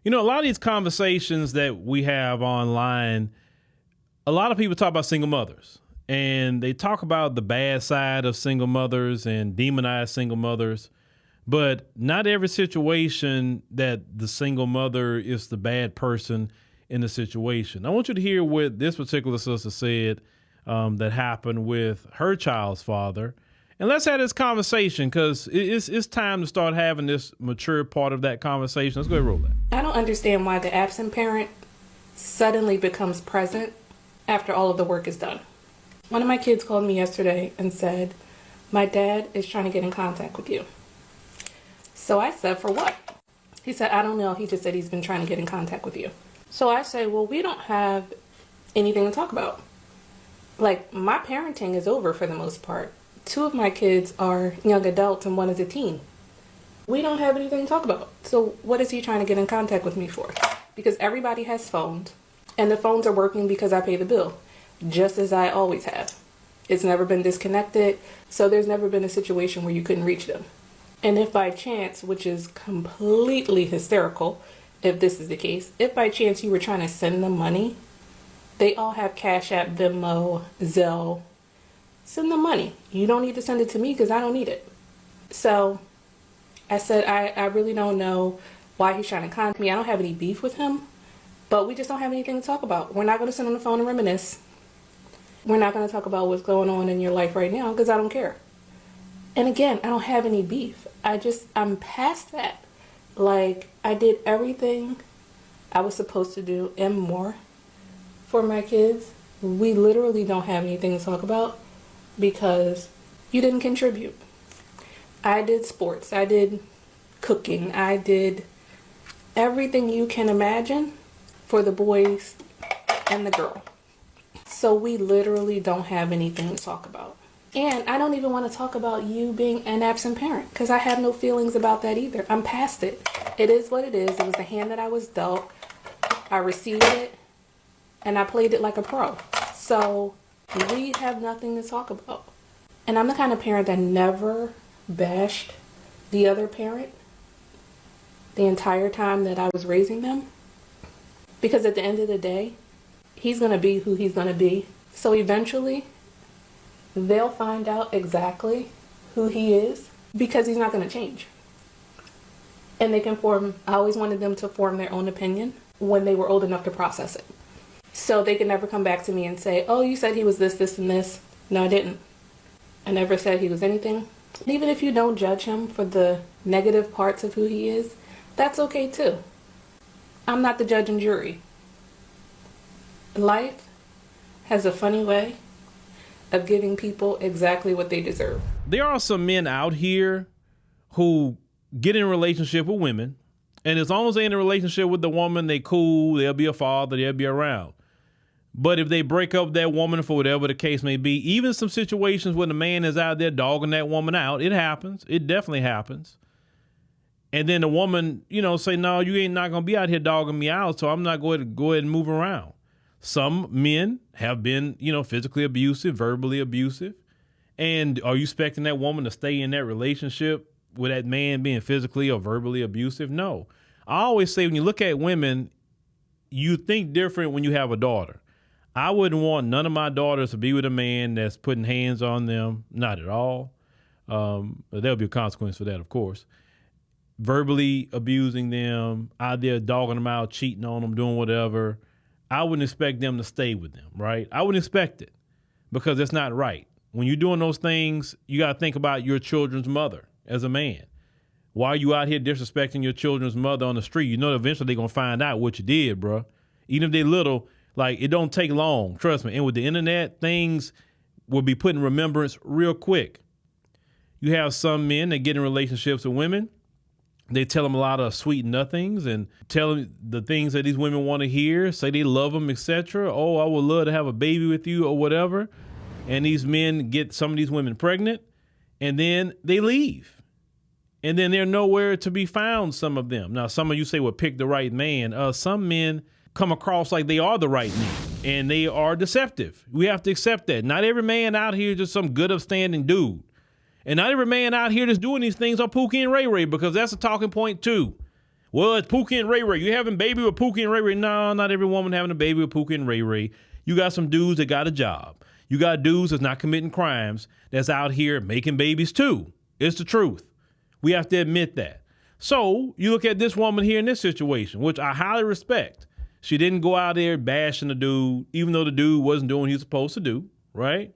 You know, a lot of these conversations that we have online, a lot of people talk about single mothers and they talk about the bad side of single mothers and demonize single mothers. But not every situation that the single mother is the bad person in the situation. I want you to hear what this particular sister said that happened with her child's father. And let's have this conversation because it's time to start having this mature part of that conversation. Let's go ahead and roll that. I don't understand why the absent parent suddenly becomes present after all of the work is done. One of my kids called me yesterday and said, "My dad is trying to get in contact with you." So I said, "For what?" He said, "I don't know. He just said he's been trying to get in contact with you." So I say, "Well, we don't have anything to talk about. Like, my parenting is over for the most part. 2 of my kids are young adults and 1 is a teen. We don't have anything to talk about. So what is he trying to get in contact with me for?" Because everybody has phones, and the phones are working because I pay the bill, just as I always have. It's never been disconnected, so there's never been a situation where you couldn't reach them. And if by chance, which is completely hysterical, if this is the case, if by chance you were trying to send them money, they all have Cash App, Venmo, Zelle. Send them money. You don't need to send it to me because I don't need it. So I said, I really don't know why he's trying to contact me. I don't have any beef with him, but we just don't have anything to talk about. We're not going to sit on the phone and reminisce. We're not going to talk about what's going on in your life right now because I don't care. And again, I don't have any beef. I'm past that. Like, I did everything I was supposed to do and more for my kids. We literally don't have anything to talk about because you didn't contribute. I did sports. I did cooking. I did everything you can imagine for the boys and the girl. So we literally don't have anything to talk about. And I don't even want to talk about you being an absent parent because I have no feelings about that either. I'm past it. It is what it is. It was the hand that I was dealt. I received it and I played it like a pro. So we have nothing to talk about. And I'm the kind of parent that never bashed the other parent the entire time that I was raising them. Because at the end of the day, he's going to be who he's going to be. So eventually, they'll find out exactly who he is because he's not going to change. And they can I always wanted them to form their own opinion when they were old enough to process it. So they can never come back to me and say, "Oh, you said he was this, this, and this." No, I didn't. I never said he was anything. Even if you don't judge him for the negative parts of who he is, that's okay too. I'm not the judge and jury. Life has a funny way of giving people exactly what they deserve. There are some men out here who get in a relationship with women, and as long as they're in a relationship with the woman, they cool, they'll be a father, they'll be around. But if they break up that woman for whatever the case may be, even some situations when the man is out there dogging that woman out, it happens. It definitely happens. And then the woman, say, "No, you ain't not going to be out here dogging me out, so I'm not going to go ahead and move around." Some men have been, physically abusive, verbally abusive. And are you expecting that woman to stay in that relationship with that man being physically or verbally abusive? No. I always say when you look at women, you think different when you have a daughter. I wouldn't want none of my daughters to be with a man that's putting hands on them. Not at all. There'll be a consequence for that, of course. Verbally abusing them, out there dogging them out, cheating on them, doing whatever. I wouldn't expect them to stay with them, right? I wouldn't expect it because that's not right. When you're doing those things, you got to think about your children's mother as a man. Why are you out here disrespecting your children's mother on the street? You know eventually they're going to find out what you did, bro. Even if they're little, it don't take long. Trust me. And with the internet, things will be put in remembrance real quick. You have some men that get in relationships with women. They tell them a lot of sweet nothings and tell them the things that these women want to hear, say they love them, etc. "Oh, I would love to have a baby with you," or whatever. And these men get some of these women pregnant and then they leave. And then they're nowhere to be found, some of them. Now, some of you say, "Well, pick the right man." Some men come across like they are the right man and they are deceptive. We have to accept that. Not every man out here is just some good upstanding dude. And not every man out here that's doing these things are Pookie and Ray Ray, because that's a talking point too. Well, it's Pookie and Ray Ray. You having a baby with Pookie and Ray Ray? No, not every woman having a baby with Pookie and Ray Ray. You got some dudes that got a job. You got dudes that's not committing crimes that's out here making babies too. It's the truth. We have to admit that. So you look at this woman here in this situation, which I highly respect. She didn't go out there bashing the dude, even though the dude wasn't doing what he was supposed to do, right?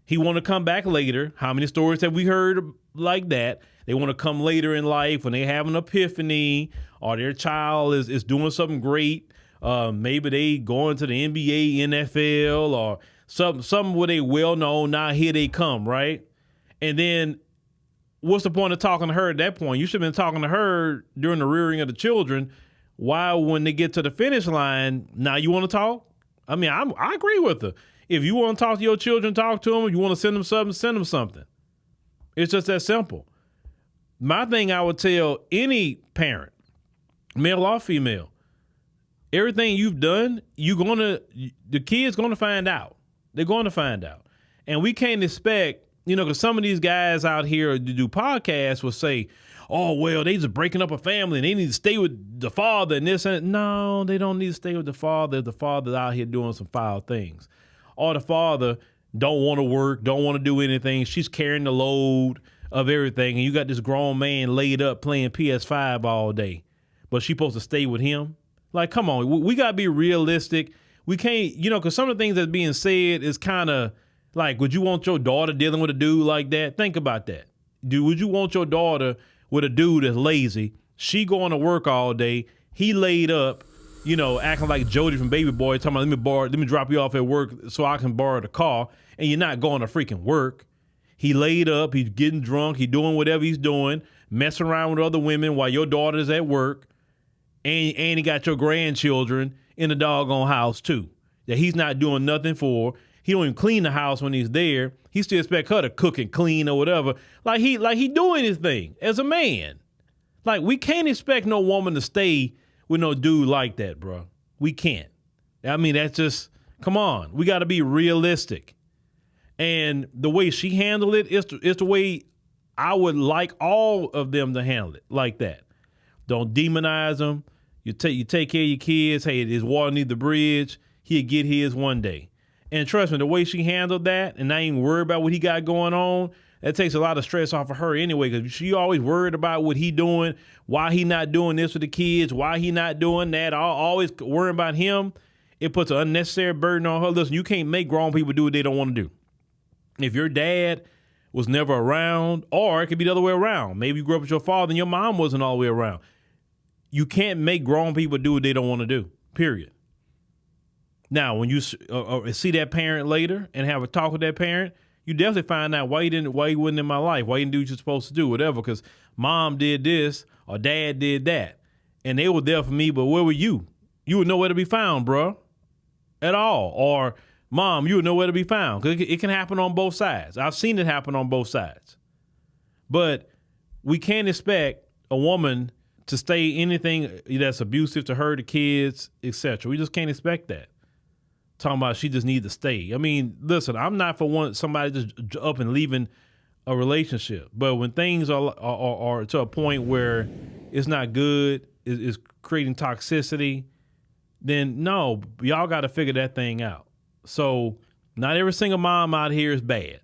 He want to come back later. How many stories have we heard like that? They want to come later in life when they have an epiphany or their child is doing something great. Maybe they going to the NBA, NFL, or something where they well known. Now here they come, right? And then what's the point of talking to her at that point? You should have been talking to her during the rearing of the children. Why, when they get to the finish line, now you want to talk? I mean, I agree with her. If you want to talk to your children, talk to them. If you want to send them something. It's just that simple. My thing I would tell any parent, male or female, everything you've done, the kid's going to find out. They're going to find out. And we can't expect, because some of these guys out here to do podcasts will say, oh, well, they just breaking up a family and they need to stay with the father and this and that. No, they don't need to stay with the father. The father's out here doing some foul things. Or the father don't want to work, don't want to do anything. She's carrying the load of everything. And you got this grown man laid up playing PS5 all day. But she's supposed to stay with him? Like, come on. We got to be realistic. We can't, because some of the things that's being said is kind of like, would you want your daughter dealing with a dude like that? Think about that. Would you want your daughter with a dude that's lazy? She going to work all day. He laid up, acting like Jody from Baby Boy, talking about, let me drop you off at work so I can borrow the car, and you're not going to freaking work. He laid up, he's getting drunk, he's doing whatever he's doing, messing around with other women while your daughter's at work, and he got your grandchildren in the doggone house too, that he's not doing nothing for. He don't even clean the house when he's there. He still expect her to cook and clean or whatever. Like he doing his thing as a man. Like, we can't expect no woman to stay with no dude like that, bro. We can't. I mean, that's just, come on. We got to be realistic. And the way she handled it is the way I would like all of them to handle it, like that. Don't demonize them. You take care of your kids. Hey, there's water near the bridge. He'll get his one day. And trust me, the way she handled that and not even worried about what he got going on, that takes a lot of stress off of her anyway, because she always worried about what he doing, why he not doing this with the kids, why he not doing that, always worrying about him. It puts an unnecessary burden on her. Listen, you can't make grown people do what they don't want to do. If your dad was never around, or it could be the other way around. Maybe you grew up with your father and your mom wasn't all the way around. You can't make grown people do what they don't want to do, period. Now, when you see that parent later and have a talk with that parent, you definitely find out why you wasn't in my life, why you didn't do what you're supposed to do, whatever, because mom did this or dad did that. And they were there for me, but where were you? You would nowhere to be found, bro, at all. Or mom, you would nowhere to be found, because it can happen on both sides. I've seen it happen on both sides. But we can't expect a woman to stay anything that's abusive to her, the kids, etc. We just can't expect that. Talking about she just needs to stay. I mean, listen, I'm not for somebody just up and leaving a relationship. But when things are to a point where it's not good, it's creating toxicity, then no, y'all got to figure that thing out. So not every single mom out here is bad.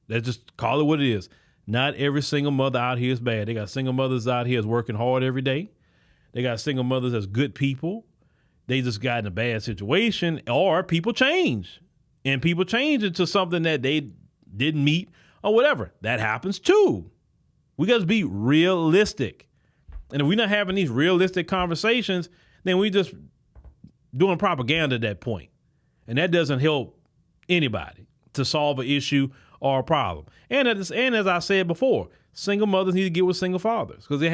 Let's just call it what it is. Not every single mother out here is bad. They got single mothers out here that's working hard every day. They got single mothers that's good people. They just got in a bad situation, or people change, and people change into something that they didn't meet or whatever. That happens too. We got to be realistic. And if we're not having these realistic conversations, then we just doing propaganda at that point. And that doesn't help anybody to solve an issue or a problem. And as I said before, single mothers need to get with single fathers, because they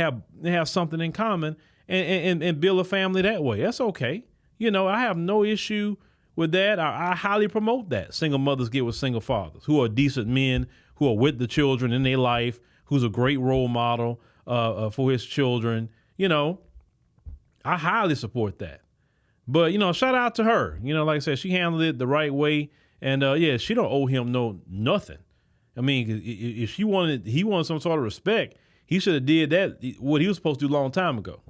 have something in common. And build a family that way. That's okay. I have no issue with that. I highly promote that. Single mothers get with single fathers who are decent men, who are with the children in their life, who's a great role model for his children. I highly support that. But, shout out to her. Like I said, she handled it the right way. And, she don't owe him nothing. I mean, if he wanted some sort of respect, He should have did that, what he was supposed to do a long time ago.